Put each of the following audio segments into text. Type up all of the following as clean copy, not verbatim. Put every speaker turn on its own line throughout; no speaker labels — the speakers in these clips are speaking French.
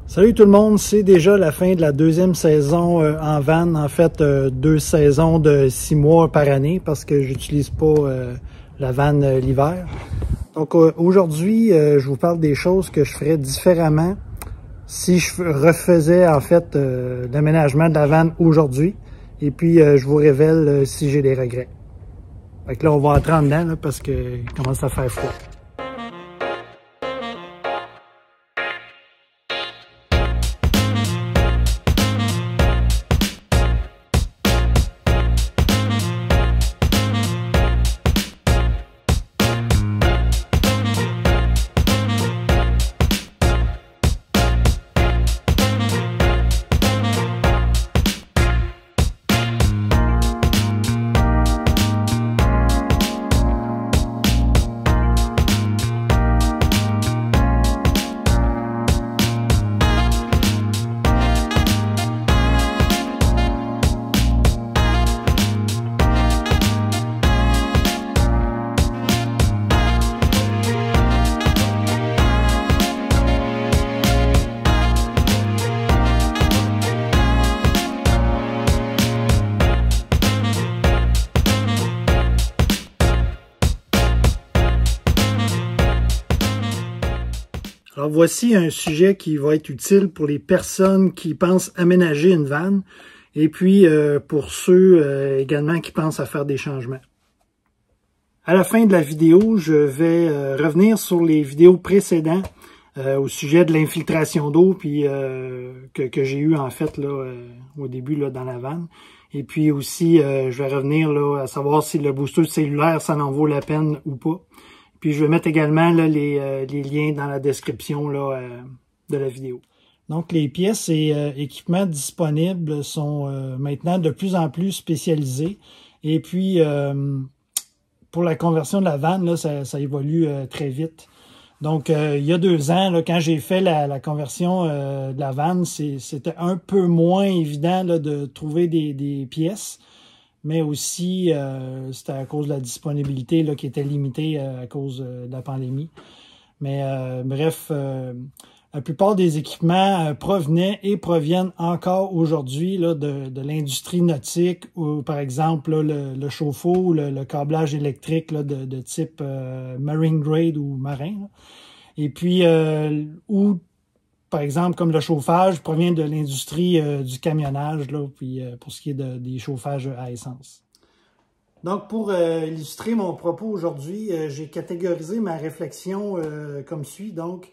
Salut tout le monde, c'est déjà la fin de la deuxième saison en van. En fait, 2 saisons de 6 mois par année parce que j'utilise pas la van l'hiver. Donc aujourd'hui, je vous parle des choses que je ferais différemment si je refaisais en fait l'aménagement de la van aujourd'hui. Et puis je vous révèle si j'ai des regrets. Fait que là, on va entrer en dedans là, parce qu'il commence à faire froid. Alors voici un sujet qui va être utile pour les personnes qui pensent aménager une van et puis pour ceux également qui pensent à faire des changements. À la fin de la vidéo, je vais revenir sur les vidéos précédentes au sujet de l'infiltration d'eau puis que j'ai eu en fait là au début là, dans la van. Et puis aussi, je vais revenir là, à savoir si le booster cellulaire, ça en vaut la peine ou pas. Puis je vais mettre également là, les liens dans la description là, de la vidéo. Donc les pièces et équipements disponibles sont maintenant de plus en plus spécialisés. Et puis pour la conversion de la van, là, ça évolue très vite. Donc il y a 2 ans, là, quand j'ai fait la conversion de la van, c'était un peu moins évident là, de trouver des pièces. Mais aussi, c'était à cause de la disponibilité là, qui était limitée à cause de la pandémie. Mais bref, la plupart des équipements provenaient et proviennent encore aujourd'hui de l'industrie nautique, ou par exemple là, le chauffe-eau, le câblage électrique là, de type marine grade ou marin. Là. Et puis, ou par exemple, comme le chauffage provient de l'industrie du camionnage, là, puis pour ce qui est des chauffages à essence. Donc, pour illustrer mon propos aujourd'hui, j'ai catégorisé ma réflexion comme suit. Donc,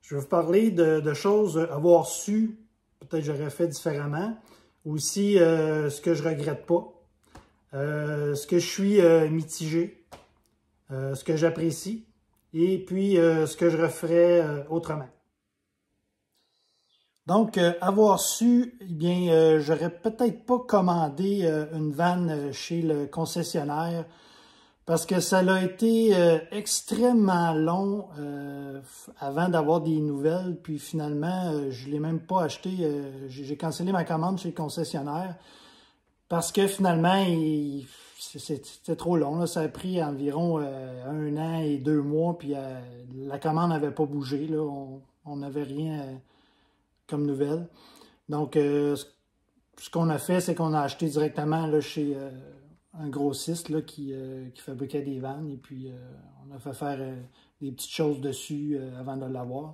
je vais vous parler de choses à avoir su, peut-être j'aurais fait différemment. Aussi, ce que je regrette pas, ce que je suis mitigé, ce que j'apprécie, et puis ce que je referais autrement. Donc, avoir su, eh bien, j'aurais peut-être pas commandé une van chez le concessionnaire parce que ça a été extrêmement long avant d'avoir des nouvelles. Puis finalement, je l'ai même pas acheté. J'ai cancellé ma commande chez le concessionnaire parce que finalement, c'était trop long. Là. Ça a pris environ 1 an et 2 mois. Puis la commande n'avait pas bougé. Là. On n'avait rien comme nouvelle. Donc, ce qu'on a fait, c'est qu'on a acheté directement là, chez un grossiste là, qui fabriquait des vannes. Et puis, on a fait faire des petites choses dessus avant de l'avoir.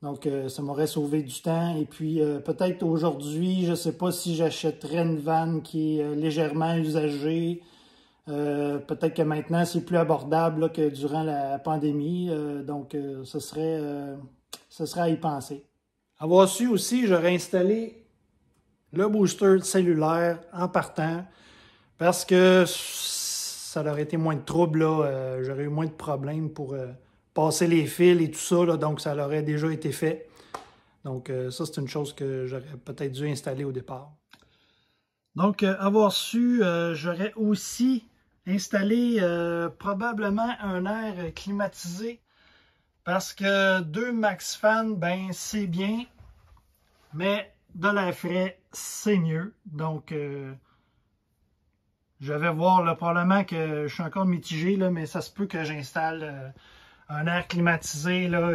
Donc, ça m'aurait sauvé du temps. Et puis, peut-être aujourd'hui, je ne sais pas si j'achèterais une vanne qui est légèrement usagée. Peut-être que maintenant, c'est plus abordable là, que durant la pandémie. Donc, ce serait à y penser. Avoir su aussi, j'aurais installé le booster cellulaire en partant parce que ça aurait été moins de troubles, j'aurais eu moins de problèmes pour passer les fils et tout ça, là, donc ça aurait déjà été fait. Donc ça, c'est une chose que j'aurais peut-être dû installer au départ. Donc, avoir su, j'aurais aussi installé probablement un air climatisé. Parce que 2 max fans, ben c'est bien, mais de l'air frais, c'est mieux. Donc, je vais voir là, probablement que je suis encore mitigé, là, mais ça se peut que j'installe un air climatisé là,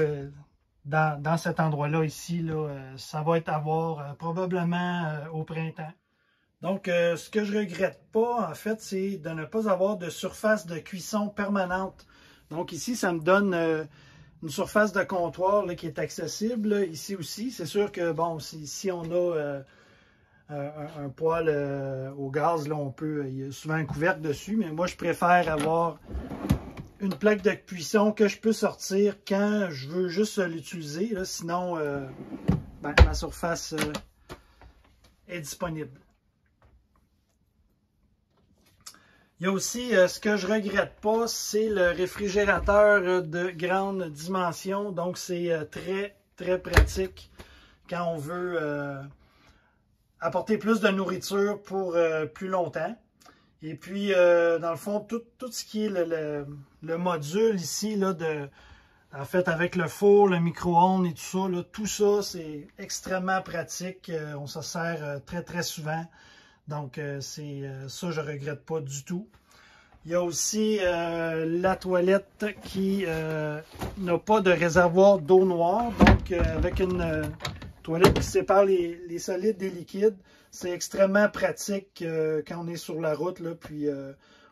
dans cet endroit-là ici, là, ça va être à voir probablement au printemps. Donc, ce que je regrette pas, en fait, c'est de ne pas avoir de surface de cuisson permanente. Donc ici, ça me donne une surface de comptoir là, qui est accessible. Là, ici aussi, c'est sûr que, bon, si on a un poêle au gaz, là, il y a souvent un couvercle dessus, mais moi, je préfère avoir une plaque de cuisson que je peux sortir quand je veux juste l'utiliser. Sinon, ma surface est disponible. Il y a aussi, ce que je regrette pas, c'est le réfrigérateur de grande dimension. Donc, c'est très, très pratique quand on veut apporter plus de nourriture pour plus longtemps. Et puis, dans le fond, tout ce qui est le module ici, là, en fait, avec le four, le micro-ondes et tout ça, c'est extrêmement pratique. On s'en sert très, très souvent. Donc, ça, je ne regrette pas du tout. Il y a aussi la toilette qui n'a pas de réservoir d'eau noire. Donc, avec une toilette qui sépare les solides des liquides, c'est extrêmement pratique quand on est sur la route. Là, puis,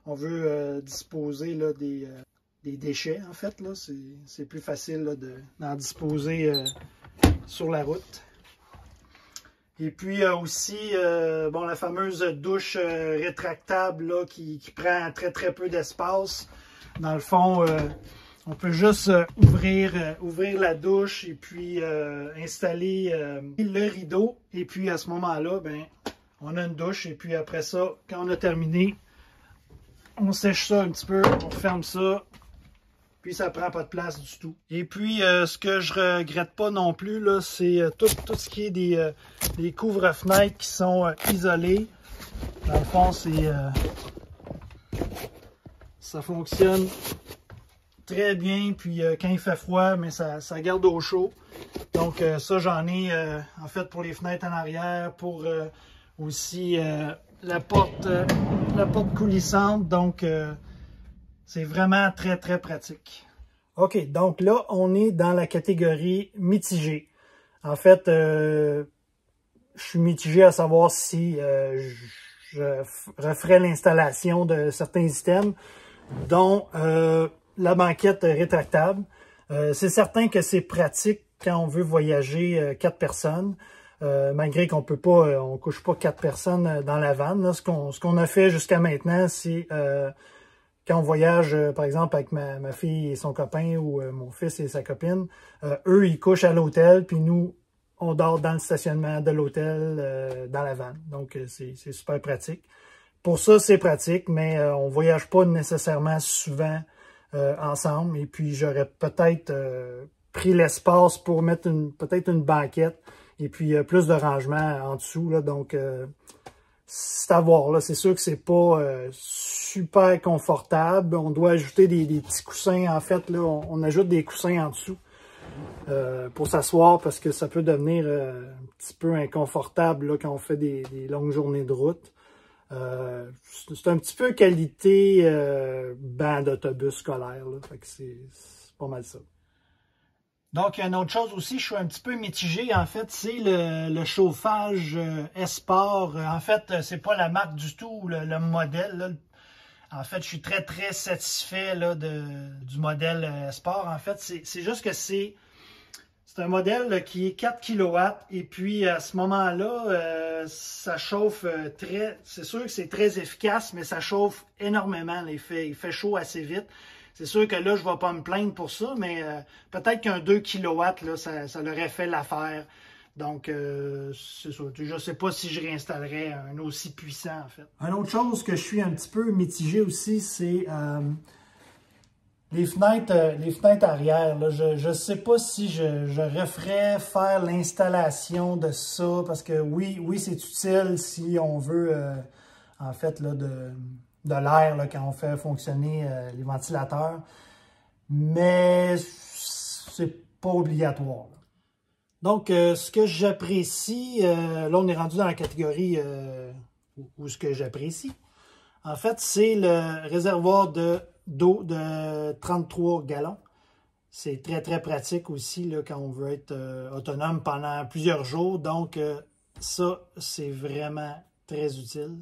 on veut disposer là, des déchets, en fait. C'est plus facile d'en disposer sur la route. Et puis aussi, bon, la fameuse douche rétractable là, qui prend très très peu d'espace. Dans le fond, on peut juste ouvrir la douche et puis installer le rideau. Et puis à ce moment-là, ben, on a une douche. Et puis après ça, quand on a terminé, on sèche ça un petit peu, on ferme ça. Puis ça prend pas de place du tout. Et puis, ce que je regrette pas non plus, là, c'est tout ce qui est des couvre-fenêtres qui sont isolés. Dans le fond, ça fonctionne très bien. Puis quand il fait froid, mais ça garde au chaud. Donc ça, j'en ai en fait pour les fenêtres en arrière, pour aussi la porte coulissante. Donc c'est vraiment très, très pratique. OK, donc là, on est dans la catégorie mitigée. En fait, je suis mitigé à savoir si je referais l'installation de certains items, dont la banquette rétractable. C'est certain que c'est pratique quand on veut voyager 4 personnes. Malgré qu'on peut pas, on couche pas 4 personnes dans la vanne. Là, ce qu'on a fait jusqu'à maintenant, c'est quand on voyage, par exemple, avec ma fille et son copain ou mon fils et sa copine, eux, ils couchent à l'hôtel, puis nous, on dort dans le stationnement de l'hôtel, dans la vanne. Donc, c'est super pratique. Pour ça, c'est pratique, mais on ne voyage pas nécessairement souvent ensemble. Et puis, j'aurais peut-être pris l'espace pour mettre peut-être une banquette et puis plus de rangement en dessous. Là, donc, c'est à voir. Là. C'est sûr que c'est pas super confortable. On doit ajouter des petits coussins. En fait, là, on ajoute des coussins en dessous pour s'asseoir parce que ça peut devenir un petit peu inconfortable là, quand on fait des longues journées de route. C'est un petit peu qualité banc d'autobus scolaire. Là. Fait que c'est pas mal ça. Donc, une autre chose aussi, je suis un petit peu mitigé, en fait, c'est le chauffage Esport. En fait, c'est pas la marque du tout, le modèle. Là. En fait, je suis très, très satisfait là, du modèle Esport. En fait, c'est juste que c'est un modèle là, qui est 4 kW. Et puis, à ce moment-là, ça chauffe c'est sûr que c'est très efficace, mais ça chauffe énormément. Là. Il fait chaud assez vite. C'est sûr que là, je ne vais pas me plaindre pour ça, mais peut-être qu'un 2 kW, là, ça leur aurait fait l'affaire. Donc, c'est ça. Je ne sais pas si je réinstallerais un aussi puissant, en fait. Une autre chose que je suis un petit peu mitigé aussi, c'est les fenêtres arrière. Là. Je ne sais pas si je referais faire l'installation de ça, parce que oui, c'est utile si on veut, en fait, là, de l'air quand on fait fonctionner les ventilateurs, mais c'est pas obligatoire. Là. Donc, ce que j'apprécie, là on est rendu dans la catégorie où ce que j'apprécie, en fait, c'est le réservoir d'eau de 33 gallons. c'est très, très pratique aussi là, quand on veut être autonome pendant plusieurs jours. Donc, ça, c'est vraiment très utile.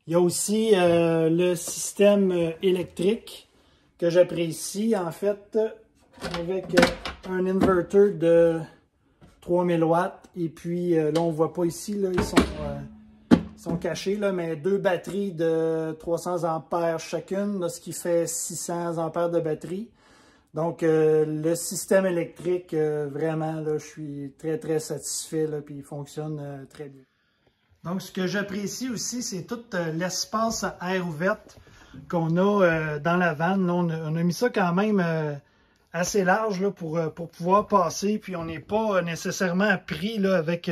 Il y a aussi le système électrique que j'apprécie, en fait, avec un inverter de 3000 watts. Et puis, là, on ne voit pas ici, là, ils sont cachés, là, mais 2 batteries de 300 ampères chacune, là, ce qui fait 600 ampères de batterie. Donc, le système électrique, vraiment, là, je suis très, très satisfait, là, puis il fonctionne très bien. Donc, ce que j'apprécie aussi, c'est tout l'espace à air ouverte qu'on a dans la vanne. Là, on a mis ça quand même assez large là, pour pouvoir passer, puis on n'est pas nécessairement pris là, avec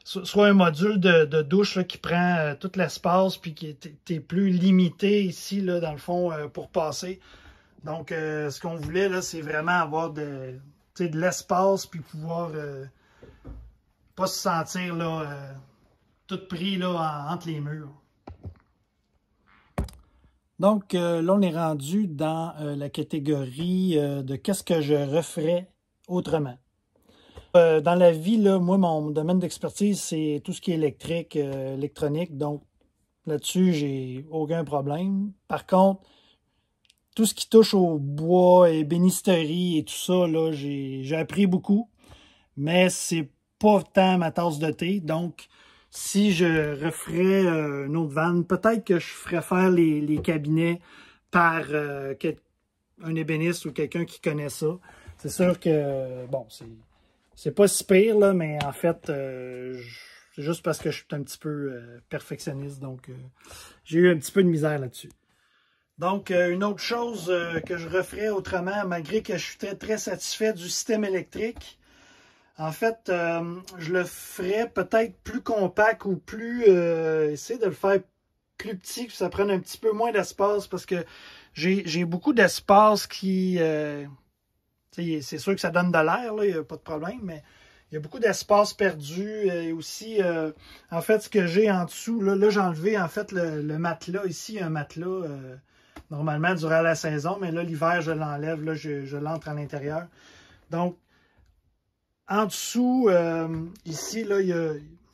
soit un module de douche là, qui prend tout l'espace, puis qui est plus limité ici, là, dans le fond, pour passer. Donc, ce qu'on voulait, là, c'est vraiment avoir de l'espace, puis pouvoir pas se sentir là, tout pris là, entre les murs. Donc, là, on est rendu dans la catégorie de qu'est-ce que je referais autrement. Dans la vie, là, moi, mon domaine d'expertise, c'est tout ce qui est électrique, électronique. Donc, là-dessus, j'ai aucun problème. Par contre, tout ce qui touche au bois, ébénisterie et tout ça, là, j'ai appris beaucoup. Mais c'est pas tant ma tasse de thé. Donc, si je referais une autre vanne, peut-être que je ferais faire les cabinets par un ébéniste ou quelqu'un qui connaît ça. C'est sûr que, bon, c'est pas si pire, là, mais en fait, c'est juste parce que je suis un petit peu perfectionniste. Donc, j'ai eu un petit peu de misère là-dessus. Donc, une autre chose que je referais autrement, malgré que je suis très, très satisfait du système électrique, en fait, je le ferais peut-être plus compact ou plus... essayer de le faire plus petit, que ça prenne un petit peu moins d'espace, parce que j'ai beaucoup d'espace qui... c'est sûr que ça donne de l'air, il n'y a pas de problème, mais il y a beaucoup d'espace perdu. Et aussi, en fait, ce que j'ai en dessous, là j'ai enlevé en fait le matelas. Ici, un matelas, normalement, durant la saison, mais là, l'hiver, je l'enlève, là, je l'entre à l'intérieur. Donc, en dessous, ici, là, il y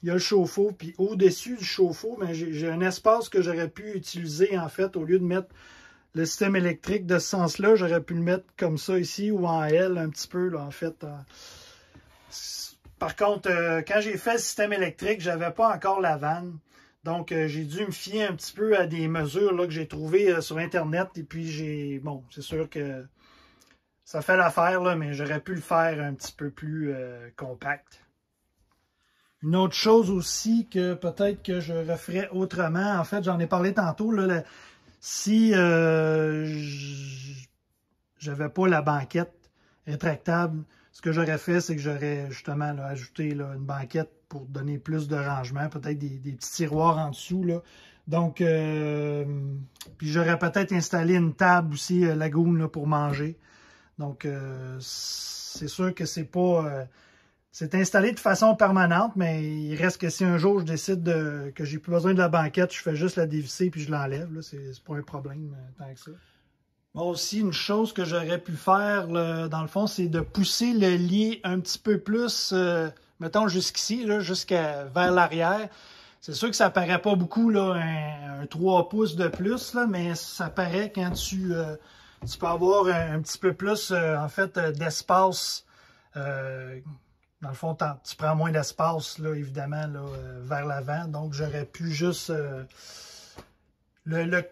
a le chauffe-eau, puis au-dessus du chauffe-eau, j'ai un espace que j'aurais pu utiliser, en fait, au lieu de mettre le système électrique de ce sens-là, j'aurais pu le mettre comme ça ici, ou en L, un petit peu, là, en fait. Par contre, quand j'ai fait le système électrique, j'avais pas encore la vanne. Donc, j'ai dû me fier un petit peu à des mesures là, que j'ai trouvées sur Internet, et puis bon, c'est sûr que ça fait l'affaire, là, mais j'aurais pu le faire un petit peu plus compact. Une autre chose aussi que peut-être que je referais autrement, en fait, j'en ai parlé tantôt, là, si j'avais pas la banquette rétractable, ce que j'aurais fait, c'est que j'aurais justement là, ajouté là, une banquette pour donner plus de rangement, peut-être des petits tiroirs en dessous, là. Donc, puis j'aurais peut-être installé une table aussi, lagoon, là, pour manger. Donc, c'est sûr que c'est pas... c'est installé de façon permanente, mais il reste que si un jour je décide que j'ai plus besoin de la banquette, je fais juste la dévisser puis je l'enlève. C'est pas un problème tant que ça. Bon, aussi, une chose que j'aurais pu faire, là, dans le fond, c'est de pousser le lit un petit peu plus, mettons jusqu'ici, vers l'arrière. C'est sûr que ça paraît pas beaucoup, là, un 3 pouces de plus, là, mais ça paraît quand tu peux avoir un petit peu plus, en fait, d'espace. Dans le fond, tu prends moins d'espace, là, évidemment, là, vers l'avant. Donc, j'aurais pu juste le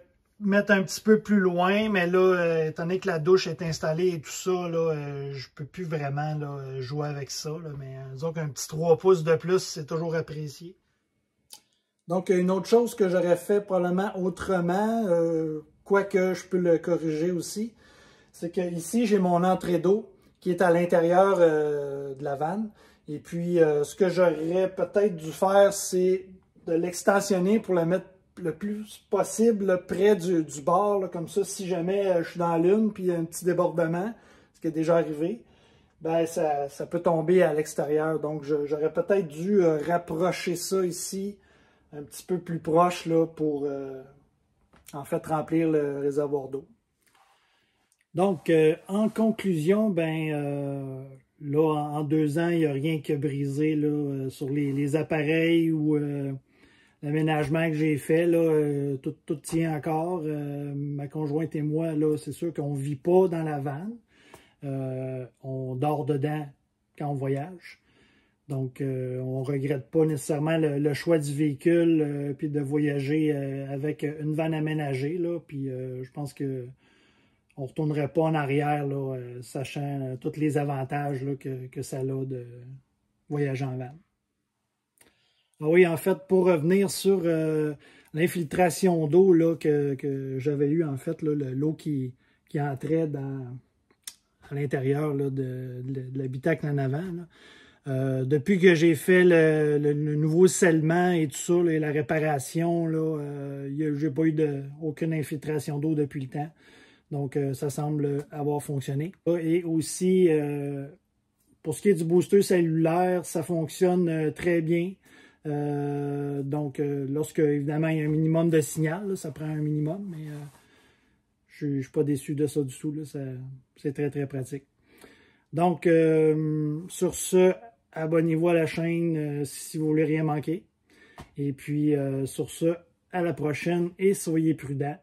mettre un petit peu plus loin. Mais là, étant donné que la douche est installée et tout ça, là, je peux plus vraiment là, jouer avec ça. Là, mais disons qu'un petit 3 pouces de plus, c'est toujours apprécié. Donc, une autre chose que j'aurais fait probablement autrement, quoique je peux le corriger aussi, c'est que ici, j'ai mon entrée d'eau qui est à l'intérieur de la vanne. Et puis, ce que j'aurais peut-être dû faire, c'est de l'extensionner pour la mettre le plus possible là, près du bord, là, comme ça, si jamais je suis dans l'une, puis il y a un petit débordement, ce qui est déjà arrivé, ben ça peut tomber à l'extérieur. Donc, j'aurais peut-être dû rapprocher ça ici, un petit peu plus proche, là, pour en fait remplir le réservoir d'eau. Donc, en conclusion, là, en 2 ans, il n'y a rien qui a brisé là, sur les appareils ou l'aménagement que j'ai fait. Là, tout tient encore. Ma conjointe et moi, là, c'est sûr qu'on ne vit pas dans la van. On dort dedans quand on voyage. Donc, on ne regrette pas nécessairement le choix du véhicule puis de voyager avec une vanne aménagée. Là, puis je pense que on ne retournerait pas en arrière, là, sachant tous les avantages là, que ça a de voyager en van. Ah oui, en fait, pour revenir sur l'infiltration d'eau là, que j'avais eu, en fait, l'eau qui entrait à l'intérieur de l'habitacle en avant. Là. Depuis que j'ai fait le nouveau scellement et tout ça, là, et la réparation, j'ai pas eu aucune infiltration d'eau depuis le temps. Donc, ça semble avoir fonctionné. Et aussi, pour ce qui est du booster cellulaire, ça fonctionne très bien. Donc, lorsque, évidemment, il y a un minimum de signal, là, ça prend un minimum, mais je ne suis pas déçu de ça du tout. C'est très, très pratique. Donc, sur ce, abonnez-vous à la chaîne si vous voulez rien manquer. Et puis, sur ce, à la prochaine et soyez prudents.